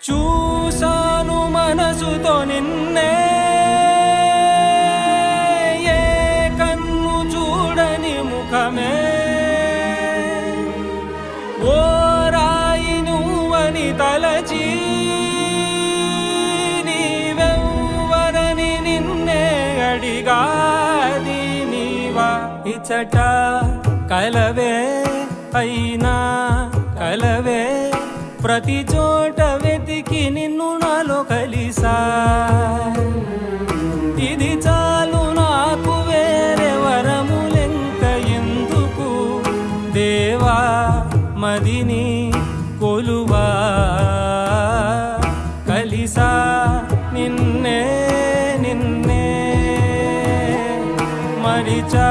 చూసాను మనసుతో నిన్నే, ఏ కన్ను చూడని ముఖమే, ఓ రాయి నువ్వని తలచి నీవెవ్వరని నిన్నే అడిగాది నీవా. ఇచ్చట కలవే అయినా కలవే, ప్రతి చోట వెతికి నిన్ను నాలో కలిసా. ఇది చాలు నాకు, వేరే వరములెంక ఎందుకు, దేవా మదిని కొలువా. కలిసా నిన్నే నిన్నే మరిచా